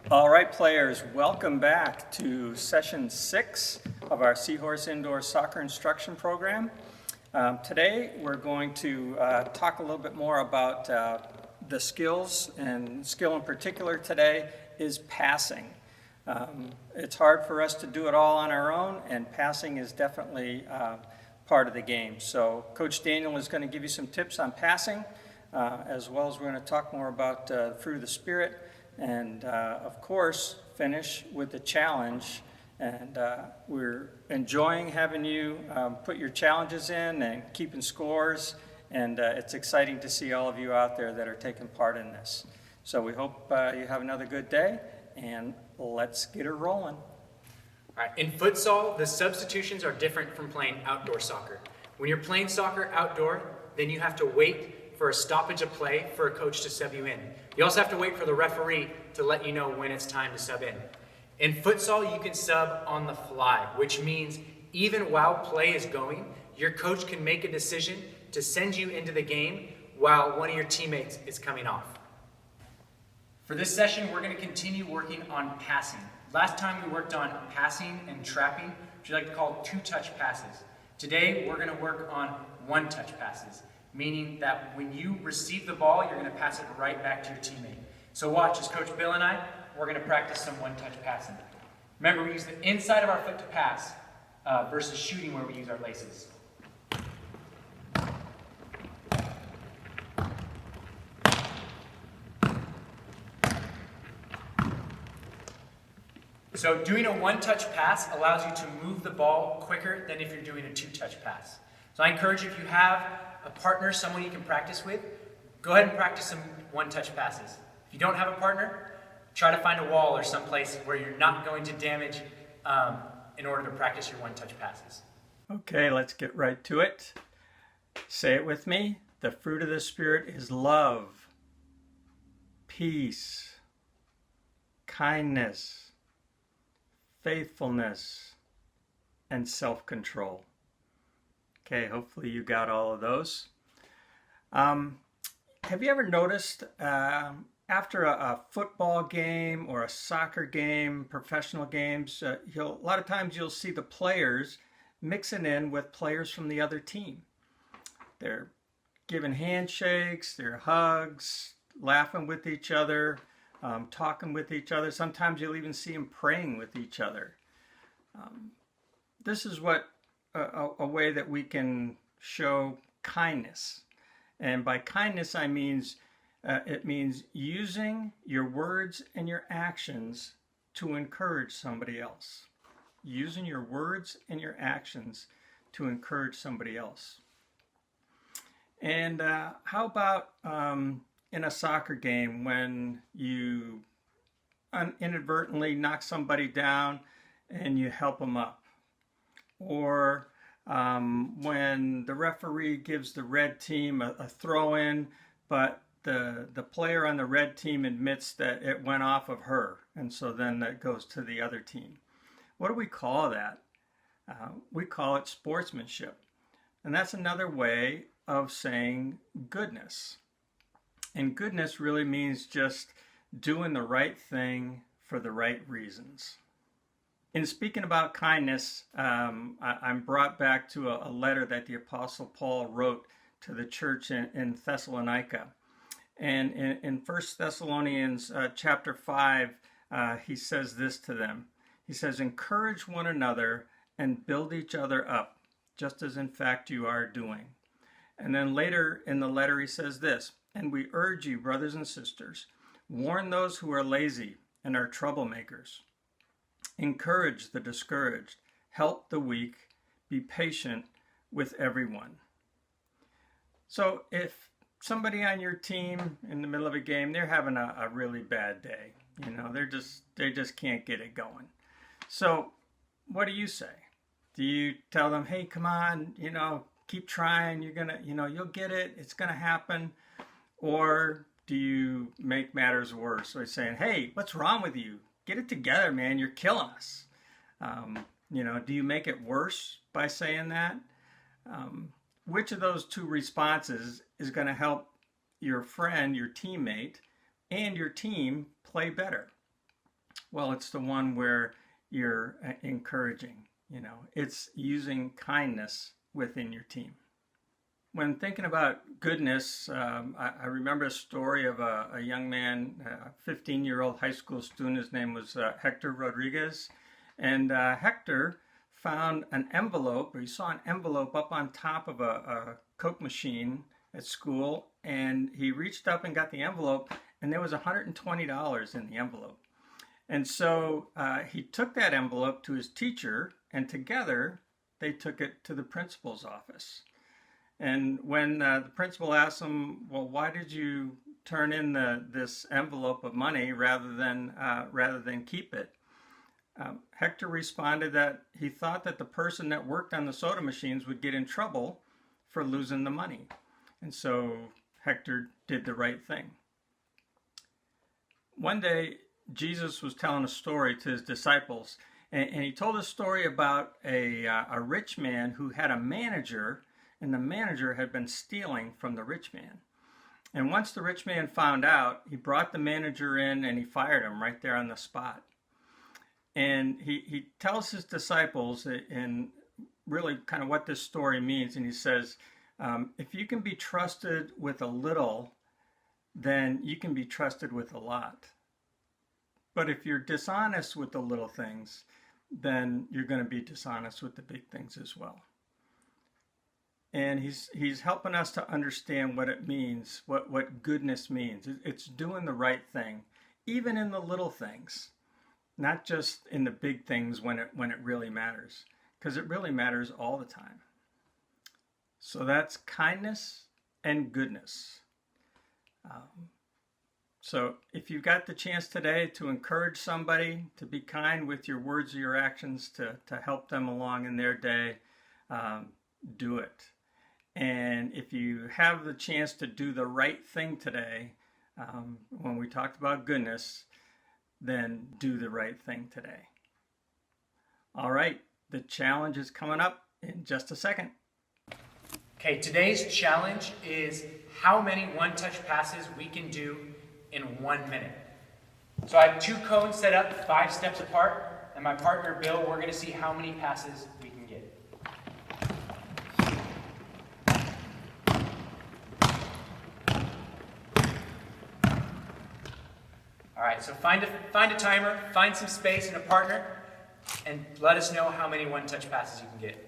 All right, players, welcome back to session 6 of our Seahorse Indoor Soccer Instruction Program. Today, we're going to talk a little bit more about the skills, and skill in particular today is passing. It's hard for us to do it all on our own, and passing is definitely part of the game. So Coach Daniel is going to give you some tips on passing, as well as we're going to talk more about the fruit of the Spirit. And of course, finish with the challenge. And we're enjoying having you put your challenges in and keeping scores. And it's exciting to see all of you out there that are taking part in this. So we hope you have another good day, and let's get it rolling. All right, in futsal, the substitutions are different from playing outdoor soccer. When you're playing soccer outdoor, then you have to wait for a stoppage of play for a coach to sub you in. You also have to wait for the referee to let you know when it's time to sub in. In futsal, you can sub on the fly, which means even while play is going, your coach can make a decision to send you into the game while one of your teammates is coming off. For this session, we're going to continue working on passing. Last time we worked on passing and trapping, which we like to call two-touch passes. Today, we're going to work on one-touch passes, meaning that when you receive the ball, you're going to pass it right back to your teammate. So watch as Coach Bill and I, we're going to practice some one-touch passing. Remember, we use the inside of our foot to pass versus shooting where we use our laces. So doing a one-touch pass allows you to move the ball quicker than if you're doing a two-touch pass. So I encourage you, if you have a partner, someone you can practice with, go ahead and practice some one-touch passes. If you don't have a partner, try to find a wall or someplace where you're not going to damage in order to practice your one-touch passes. Okay, let's get right to it. Say it with me. The fruit of the Spirit is love, peace, kindness, faithfulness, and self-control. Okay, hopefully you got all of those. Have you ever noticed after a football game or a soccer game, professional games, a lot of times you'll see the players mixing in with players from the other team. They're giving handshakes, they're hugs, laughing with each other, talking with each other. Sometimes you'll even see them praying with each other. This is what a way that we can show kindness. And by kindness, it means using your words and your actions to encourage somebody else. Using your words and your actions to encourage somebody else. And how about in a soccer game when you inadvertently knock somebody down and you help them up? Or when the referee gives the red team a throw-in, but the player on the red team admits that it went off of her, and so then that goes to the other team. What do we call that? We call it sportsmanship. And that's another way of saying goodness. And goodness really means just doing the right thing for the right reasons. In speaking about kindness, I'm brought back to a letter that the Apostle Paul wrote to the church in Thessalonica. And in 1 Thessalonians chapter 5, he says this to them. He says, "Encourage one another and build each other up, just as in fact you are doing." And then later in the letter he says this, "And we urge you, brothers and sisters, warn those who are lazy and are troublemakers. Encourage the discouraged, help the weak, be patient with everyone." So if somebody on your team in the middle of a game, they're having a really bad day, they just can't get it going. So what do you say? Do you tell them, "Hey, come on, keep trying, you'll get it, it's gonna happen"? Or do you make matters worse by saying, "Hey, what's wrong with you? Get it together, man, you're killing us"? Do you make it worse by saying that? Which of those two responses is going to help your friend, your teammate, and your team play better? Well, it's the one where you're encouraging, it's using kindness within your team. When thinking about goodness, I remember a story of a young man, a 15-year-old high school student. His name was Hector Rodriguez. And Hector found an envelope, or he saw an envelope up on top of a Coke machine at school. And he reached up and got the envelope, and there was $120 in the envelope. And so he took that envelope to his teacher, and together they took it to the principal's office. And when the principal asked him, well, why did you turn in this envelope of money rather than keep it? Hector responded that he thought that the person that worked on the soda machines would get in trouble for losing the money. And so Hector did the right thing. One day, Jesus was telling a story to his disciples, and he told a story about a rich man who had a manager, and the manager had been stealing from the rich man. And once the rich man found out, he brought the manager in and he fired him right there on the spot. And he tells his disciples, and really kind of what this story means, and he says, if you can be trusted with a little, then you can be trusted with a lot. But if you're dishonest with the little things, then you're going to be dishonest with the big things as well. And he's helping us to understand what it means, what goodness means. It's doing the right thing, even in the little things, not just in the big things when it really matters, because it really matters all the time. So that's kindness and goodness. So if you've got the chance today to encourage somebody, to be kind with your words or your actions, to help them along in their day, do it. And if you have the chance to do the right thing today, when we talked about goodness, then do the right thing today. All right, the challenge is coming up in just a second. Okay, today's challenge is how many one-touch passes we can do in 1 minute. So I have 2 cones set up 5 steps apart, and my partner Bill, we're going to see how many passes we can get. All right, so find a timer, find some space and a partner, and let us know how many one-touch passes you can get.